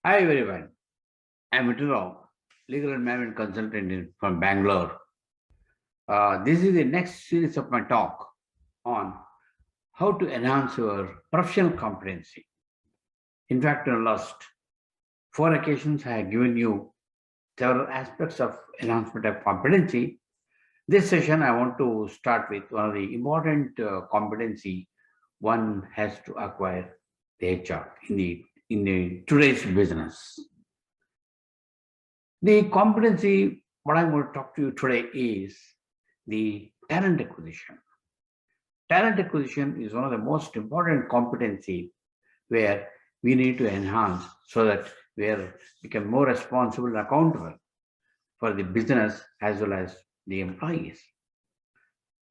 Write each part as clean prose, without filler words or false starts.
Hi everyone, I'm Mitro, legal and management consultant from Bangalore. This is the next series of my talk on how to enhance your professional competency. In fact, in the last four occasions, I have given you several aspects of enhancement of competency. This session, I want to start with one of the important competency one has to acquire the HR in the today's business. The competency, what I'm going to talk to you today is the talent acquisition. Talent acquisition is one of the most important competency where we need to enhance so that we are become more responsible and accountable for the business as well as the employees.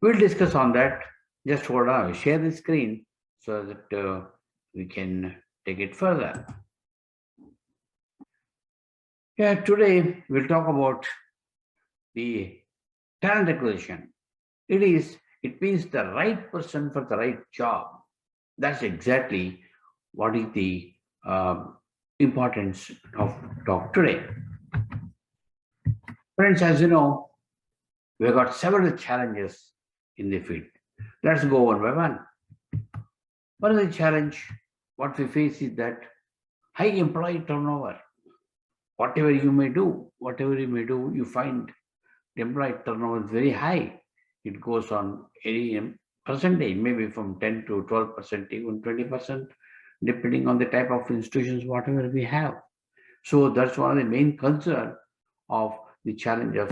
We'll discuss on that. Just hold on, share the screen so that we can take it further. Yeah, today we'll talk about the talent acquisition. It means the right person for the right job. That's exactly what is the importance of talk today. Friends, as you know, we've got several challenges in the field. Let's go one by one. One of the challenge what we face is that high employee turnover. Whatever you may do, you find the employee turnover is very high. It goes on any percentage, maybe from 10 to 12%, even 20%, depending on the type of institutions, whatever we have. So that's one of the main concern of the challenge of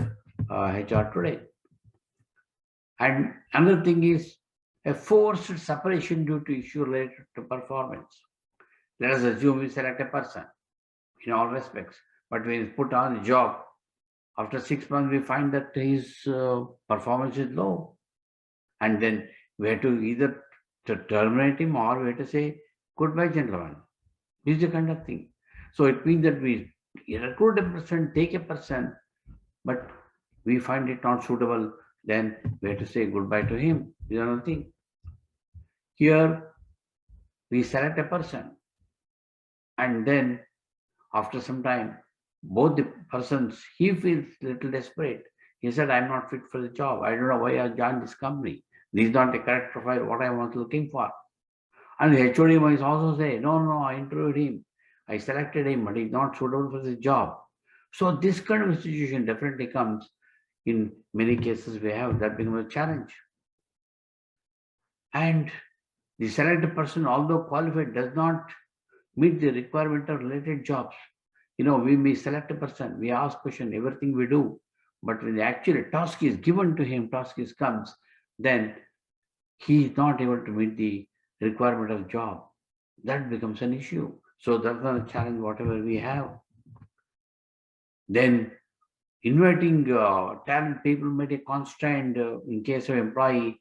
HR today. And another thing is a forced separation due to issue related to performance. Let us assume we select a person in all respects, but when he's put on the job, after 6 months, we find that his performance is low. And then we have to either to terminate him or we have to say, goodbye, gentlemen. This is the kind of thing. So it means that we recruit a person, take a person, but we find it not suitable, then we have to say goodbye to him. This is another thing. Here, we select a person, and then after some time, both the persons, he feels little desperate. He said, I'm not fit for the job. I don't know why I joined this company. This is not the correct profile, what I was looking for. And the HOD might also say, no, I interviewed him. I selected him, but he's not suitable for the job. So this kind of situation definitely comes in many cases we have that becomes a challenge. And the selected person, although qualified, does not meet the requirement of related jobs. We may select a person, we ask question, everything we do, but when the actual task is given to him, comes, then he is not able to meet the requirement of job. That becomes an issue. So that's not a challenge, whatever we have. Then inviting talent people may take constant in case of employee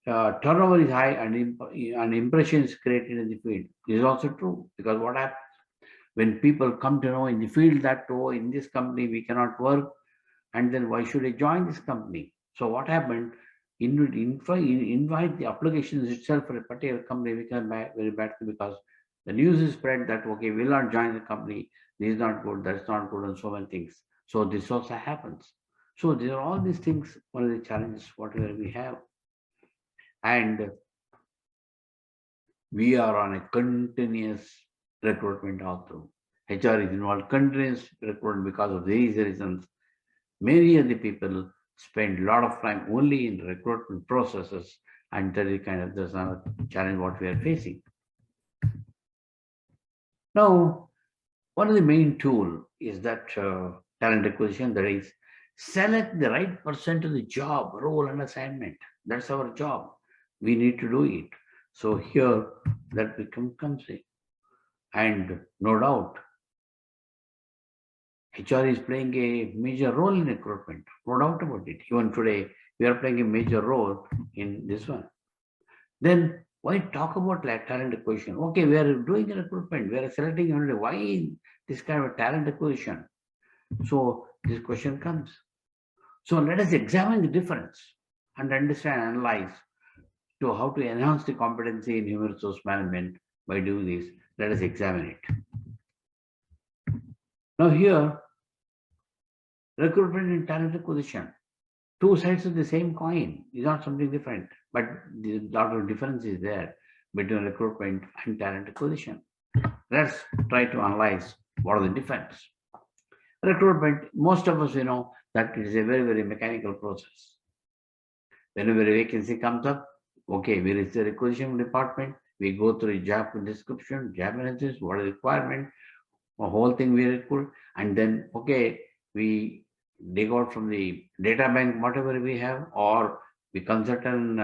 turnover is high and impression is created in the field. This is also true because what happens when people come to know in the field that, oh, in this company we cannot work, and then why should I join this company? So what happened? Invite the applications itself for a particular company become very bad because the news is spread that okay, will not join the company. This is not good. That's not good, and so many things. So this also happens. So there are all these things. One of the challenges whatever we have, and we are on a continuous recruitment also. HR is involved continuous recruitment because of these reasons. Many of the people spend a lot of time only in recruitment processes, and that is kind of there's another challenge what we are facing. Now, one of the main tool is that talent acquisition, that is select the right person to the job, role and assignment. That's our job. We need to do it. So here that comes in. And no doubt, HR is playing a major role in recruitment. No doubt about it. Even today, we are playing a major role in this one. Then why talk about like talent acquisition? Okay, we are doing a recruitment, we are selecting only. Why this kind of talent acquisition? So this question comes. So let us examine the difference and understand, analyze to how to enhance the competency in human resource management by doing this. Let us examine it. Now here, recruitment and talent acquisition, two sides of the same coin, is not something different, but the lot of difference is there between recruitment and talent acquisition. Let's try to analyze what are the difference. Recruitment, most of us, that it is a very, very mechanical process. Whenever a vacancy comes up, okay, we reach the requisition department, we go through job description, job analysis, what is the requirement, a whole thing we recruit, and then, okay, we dig out from the data bank whatever we have, or we consult an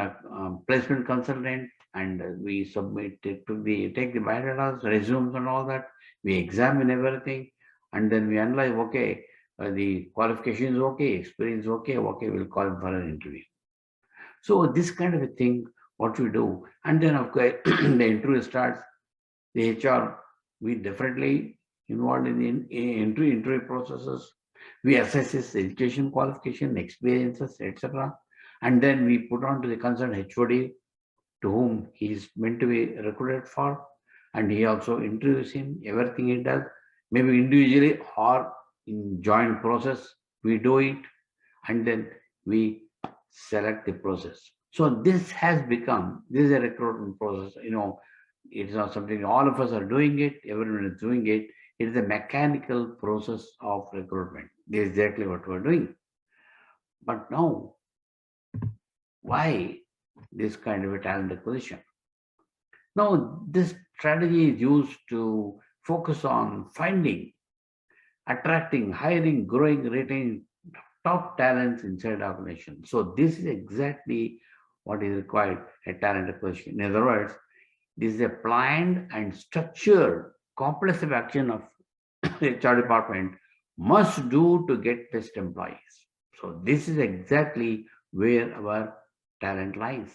placement consultant, and we submit it to the, take the biodata, resumes and all that, we examine everything, and then we analyze, okay, the qualification is okay, experience okay, okay, we'll call him for an interview. So this kind of a thing, what we do, and then of course the interview starts, the HR, we definitely involved in the interview processes. We assess his education qualification, experiences, etc. And then we put on to the concerned HOD to whom he is meant to be recruited for. And he also interviews him, everything he does, maybe individually or in joint process, we do it, and then we select the process. So this has become, this is a recruitment process, it's not something all of us are doing it, everyone is doing it. It is a mechanical process of recruitment. This is exactly what we're doing. But now, why this kind of a talent acquisition? Now, this strategy is used to focus on finding, attracting, hiring, growing, retaining top talents inside the organization. So this is exactly what is required at talent acquisition. In other words, this is a planned and structured comprehensive action of HR department must do to get best employees. So this is exactly where our talent lies.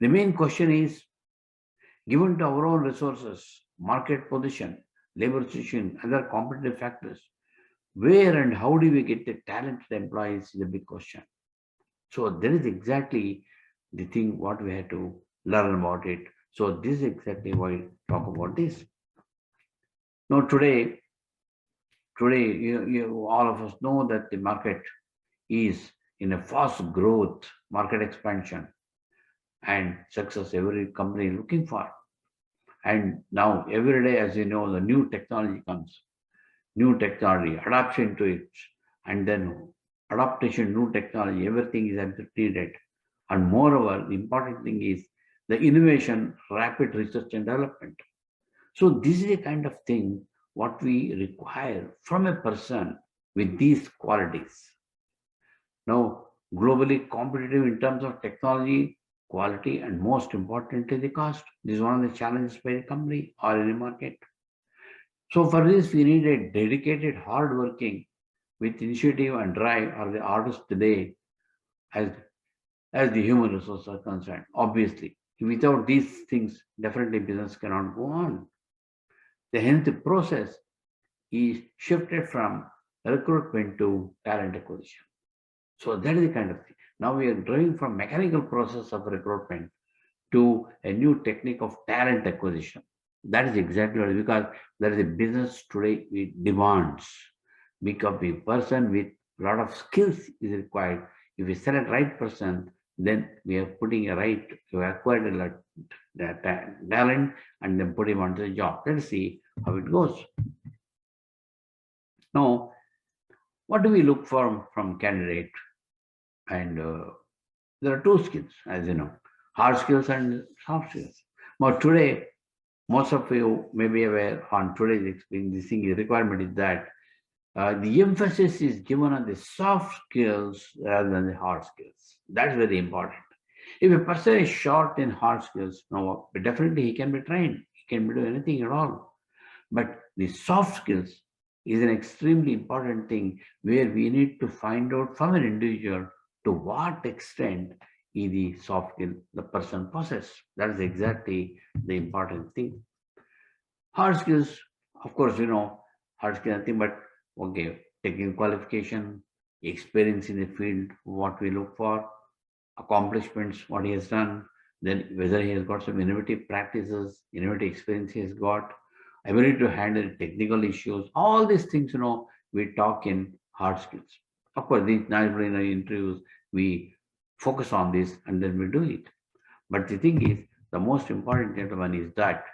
The main question is, given to our own resources, market position, labor situation, other competitive factors, where and how do we get the talented employees is a big question. So that is exactly the thing what we have to learn about it. So this is exactly why I talk about this. Now today all of us know that the market is in a fast growth, market expansion and success every company is looking for. And now every day, as you know, the new technology comes, new technology, adoption to it, and then adaptation, new technology, everything is needed. And moreover, the important thing is the innovation, rapid research and development. So this is a kind of thing what we require from a person with these qualities. Now, globally competitive in terms of technology, quality, and most importantly, the cost. This is one of the challenges by the company or any market. So for this, we need a dedicated, hard-working, with initiative and drive are the artists today as, as the human resources are concerned. Obviously, without these things, definitely business cannot go on. Hence, the process is shifted from recruitment to talent acquisition. So that is the kind of thing. Now we are driving from mechanical process of recruitment to a new technique of talent acquisition. That is exactly what, because there is a business today with demands. Because a person with a lot of skills is required. If we select right person, then we are putting a right to acquire the talent and then put him onto the job. Let's see how it goes. Now, what do we look for from candidate? And there are two skills, as you know, hard skills and soft skills. But today, most of you may be aware on today's experience, this thing, requirement is that the emphasis is given on the soft skills rather than the hard skills. That's very important. If a person is short in hard skills, no, definitely he can be trained. He can do anything at all. But the soft skills is an extremely important thing where we need to find out from an individual to what extent is the soft skill the person possesses. That is exactly the important thing. Hard skills, of course, hard skills nothing but okay, taking qualification, experience in the field, what we look for, accomplishments, what he has done, then whether he has got some innovative practices, innovative experience he has got, ability to handle technical issues, all these things, we talk in hard skills. Of course, these naturally in our interviews, we focus on this and then we do it. But the thing is, the most important, gentlemen, is that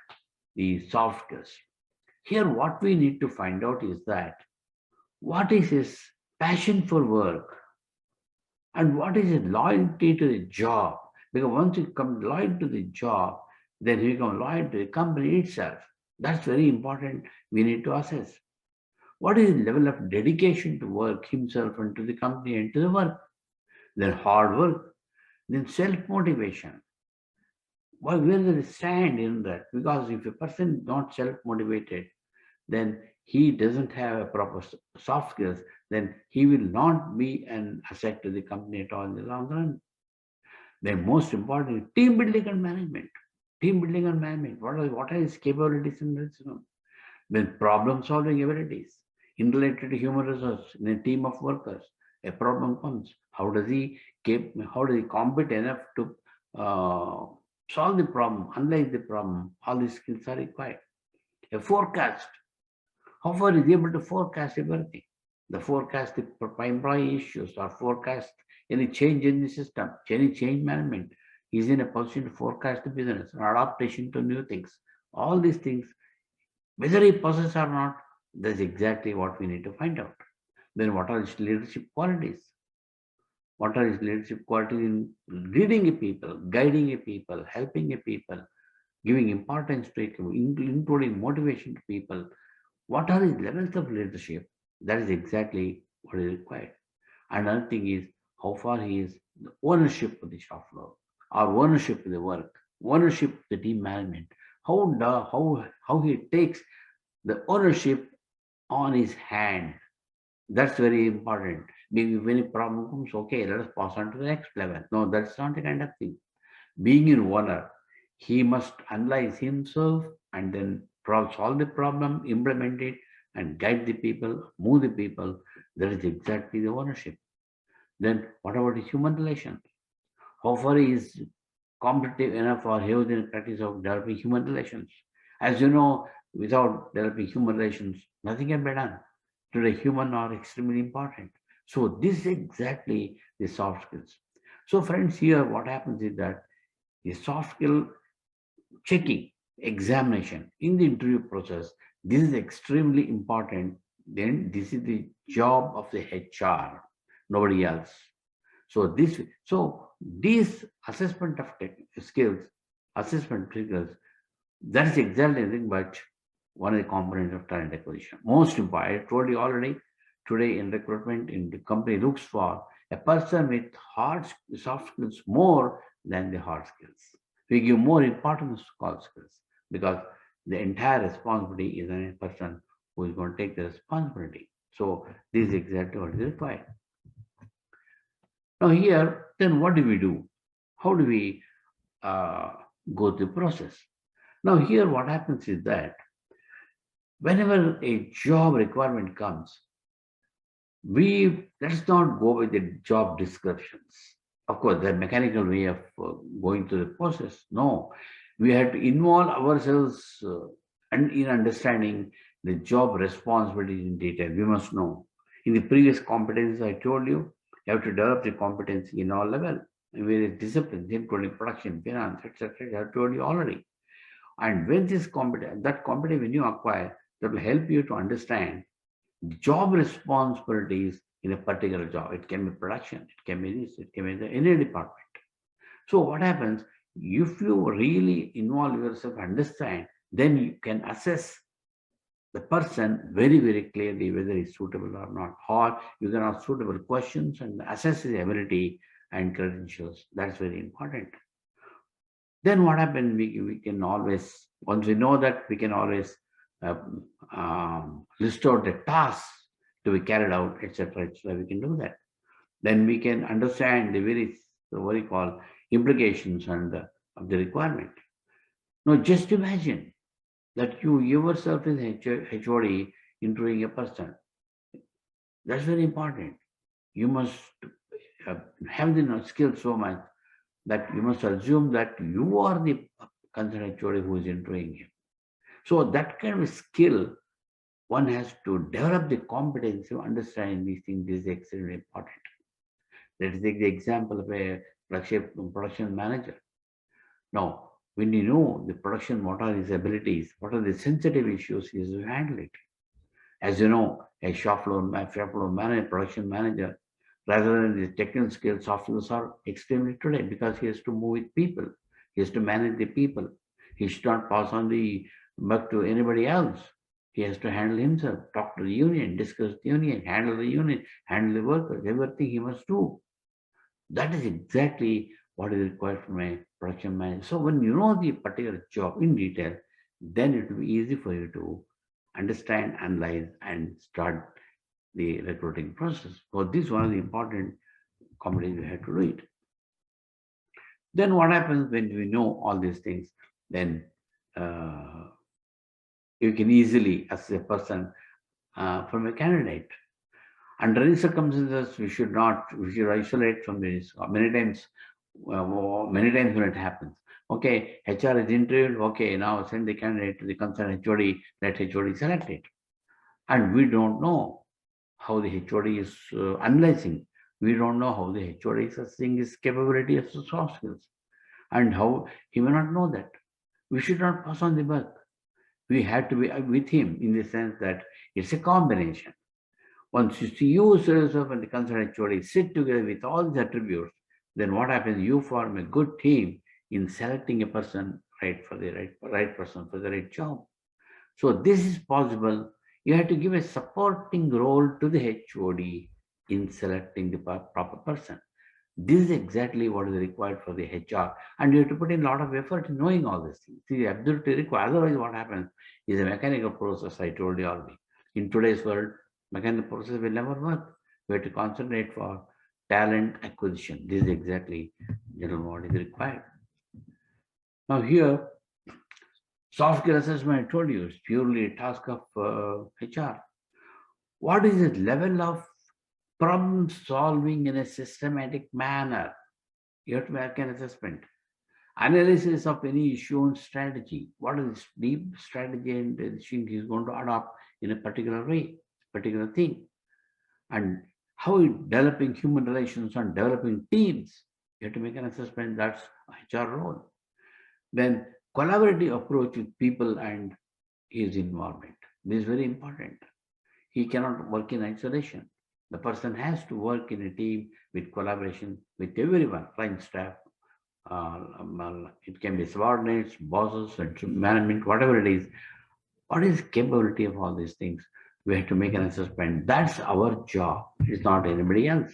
the soft skills. Here, what we need to find out is that what is his passion for work and what is his loyalty to the job. Because once you become loyal to the job, then you become loyal to the company itself. That's very important. We need to assess. What is the level of dedication to work himself and to the company and to the work? Then hard work, then self-motivation. Where does it stand in that? Because if a person is not self-motivated, then he doesn't have a proper soft skills, then he will not be an asset to the company at all in the long run. Then most important, team building and management. Team building and management. What are his capabilities in this? Then problem solving abilities in related to human resource in a team of workers. A problem comes. How does he compete enough to uh, solve the problem, analyze the problem? All these skills are required. A forecast. How far is he able to forecast everything? The forecast the employee issues or forecast any change in the system, any change management. He's in a position to forecast the business, an adaptation to new things. All these things, whether he possesses or not, that's exactly what we need to find out. Then what are his leadership qualities? What are his leadership qualities in leading a people, guiding a people, helping a people, giving importance to it, including motivation to people? What are his levels of leadership? That is exactly what is required. Another thing is how far he is the ownership of the shop floor, or ownership of the work, ownership of the team management. How he takes the ownership on his hand. That's very important. Maybe when a problem comes, okay, let us pass on to the next level. No, that's not the kind of thing. Being an owner, he must analyze himself and then solve the problem, implement it, and guide the people, move the people. That is exactly the ownership. Then what about the human relations? How far he is competitive enough or he was in practice of developing human relations? As you know, without developing human relations, nothing can be done. Today, human are extremely important. So this is exactly the soft skills. So friends, here what happens is that the soft skill checking, examination in the interview process, this is extremely important. Then this is the job of the HR, nobody else. So these assessment of skills, assessment triggers, that is exactly nothing but one of the components of talent acquisition. Most important, I told you already, today in recruitment, in the company looks for a person with soft skills more than the hard skills. We give more importance to soft skills because the entire responsibility is on a person who is going to take the responsibility. So this is exactly what is required. Now here, then what do we do? How do we uh, go through the process? Now here what happens is that whenever a job requirement comes, let's not go with the job descriptions. Of course, the mechanical way of going through the process. No, we have to involve ourselves and in understanding the job responsibilities in detail. We must know. In the previous competencies I told you, you have to develop the competency in all level, in various disciplines, including production, finance, etc. I have told you already. And when that competence when you acquire, that will help you to understand job responsibilities in a particular job. It can be production, it can be this, it can be any department. So what happens, if you really involve yourself, understand, then you can assess the person very, very clearly whether he's suitable or not. Or you can ask suitable questions and assess his ability and credentials. That's very important. Then what happens, we can always, once we know that, we can always uh, list out the tasks to be carried out, etc. etc. We can do that. Then we can understand the what you call implications and of the requirement. Now, just imagine that you yourself is HOD interviewing a person. That's very important. You must uh, have the skill so much that you must assume that you are the concerned HOD who is interviewing him. So that kind of skill, one has to develop the competency of understanding these things. This is extremely important. Let's take the example of a production manager. Now, when you know the production, what are his abilities, what are the sensitive issues, he has to handle it. As you know, a shop floor manager, production manager, rather than the technical skills, soft skills are extremely today because he has to move with people. He has to manage the people. He should not pass on the buck to anybody else. He has to handle himself, talk to the union, discuss the union, handle the workers, everything he must do. That is exactly what is required from a production manager. So when you know the particular job in detail, then it will be easy for you to understand, analyze, and start the recruiting process. So this is one of the important competencies we have to do it. Then what happens when we know all these things? Then uh, you can easily assess a person from a candidate. Under any circumstances, we should isolate from this. Many times when it happens. Okay, HR is interviewed. Okay, now send the candidate to the concerned HOD. Let HOD select it. And we don't know how the HOD is analyzing. We don't know how the HOD is assessing his capability of soft skills and how he may not know that. We should not pass on the buck. We have to be with him in the sense that it's a combination. Once you see yourself and the concerned HOD sit together with all these attributes, then what happens? You form a good team in selecting a person right person for the right job. So this is possible. You have to give a supporting role to the HOD in selecting the proper person. This is exactly what is required for the HR, and you have to put in a lot of effort in knowing all these things. See, absolutely required. Otherwise, what happens is a mechanical process. I told you already. In today's world, mechanical process will never work. We have to concentrate for talent acquisition. This is exactly what is required. Now here, soft skill assessment, I told you, is purely a task of HR. What is the level of problem solving in a systematic manner? You have to make an assessment. Analysis of any issue and strategy. What is deep strategy and decision he is going to adopt in a particular way, particular thing? And how developing human relations and developing teams. You have to make an assessment. That's HR role. Then collaborative approach with people and his environment. This is very important. He cannot work in isolation. The person has to work in a team with collaboration with everyone, client staff. It can be subordinates, bosses, and management, whatever it is. What is capability of all these things? We have to make an assessment. That's our job. It's not anybody else.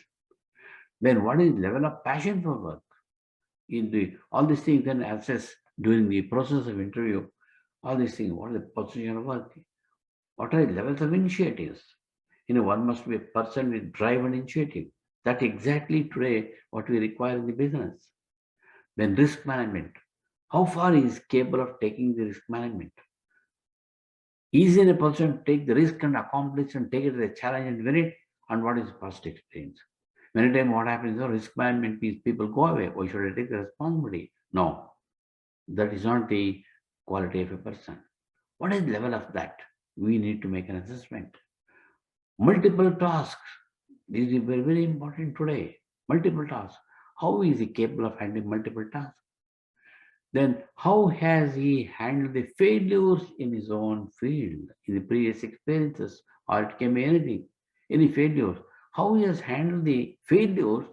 Then what is level of passion for work? All these things then assess during the process of interview. All these things. What is the position of work? What are the levels of initiatives? One must be a person with drive and initiative. That's exactly today what we require in the business. Then risk management. How far he is capable of taking the risk management? Is he a person to take the risk and accomplish and take it as a challenge and win it? And what is past experience? Many times what happens is risk management means people go away. Why should I take the responsibility? No, that is not the quality of a person. What is the level of that? We need to make an assessment. Multiple tasks. This is very, very important today. Multiple tasks. How is he capable of handling multiple tasks? Then how has he handled the failures in his own field, in the previous experiences, or it can be anything, any failures? How he has handled the failures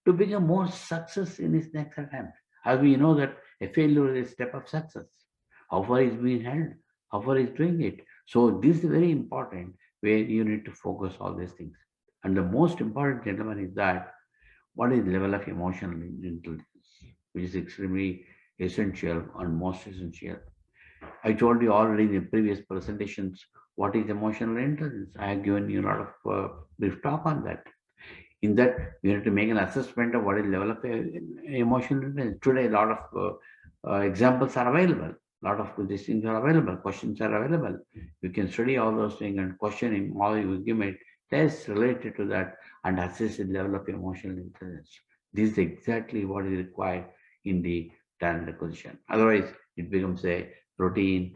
to become more success in his next attempt. As we know that a failure is a step of success. How far is being handled? How far is doing it? So this is very important where you need to focus all these things. And the most important, gentlemen, is that what is the level of emotional intelligence, which is extremely essential and most essential. I told you already in the previous presentations what is emotional intelligence. I have given you a lot of brief talk on that. In that, you need to make an assessment of what is level of emotional intelligence. Today, a lot of examples are available. A lot of these things are available. Questions are available. You can study all those things and question him, or you give me tests related to that and assess the level of emotional intelligence. This is exactly what is required in the talent acquisition. Otherwise, it becomes a routine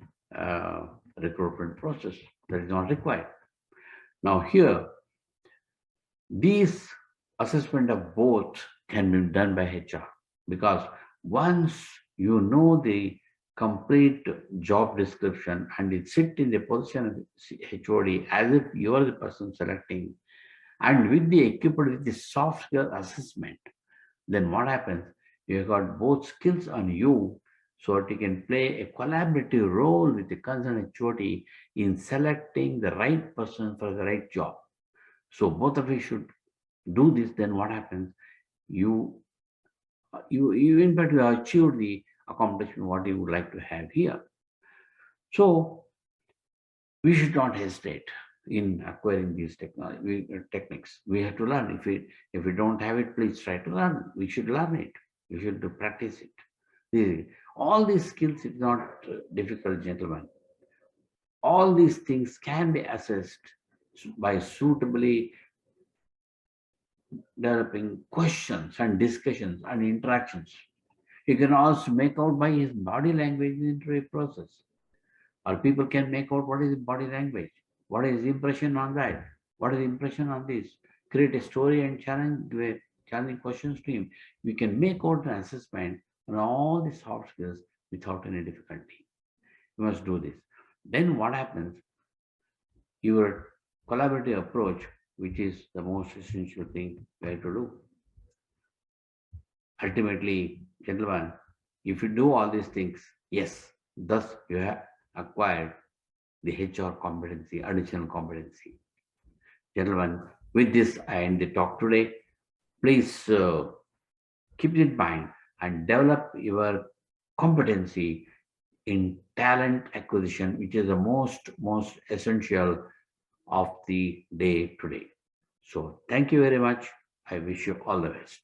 recruitment process. That is not required. Now here, these assessment of both can be done by HR, because once you know the complete job description and it sit in the position of HOD as if you are the person selecting, and with the equipped with the soft skill assessment, then what happens? You got both skills on you, so that you can play a collaborative role with the concerned HOD in selecting the right person for the right job. So both of you should do this. Then what happens? You you in fact you have achieved the accomplishment what you would like to have here. So we should not hesitate in acquiring these techniques. We have to learn. If we don't have it, please try to learn. We should learn it. We should practice it. All these skills is not difficult, gentlemen. All these things can be assessed by suitably developing questions and discussions and interactions. You can also make out by his body language in the interview process. Or people can make out what is his body language, what is his impression on that, what is the impression on this. Create a story and challenging questions to him. We can make out an assessment on all the soft skills without any difficulty. You must do this. Then what happens? Your collaborative approach, which is the most essential thing we have to do. Ultimately, gentlemen, if you do all these things, yes, thus you have acquired the HR competency, additional competency. Gentlemen, with this, I end the talk today. Please keep it in mind and develop your competency in talent acquisition, which is the most essential of the day today. So thank you very much. I wish you all the best.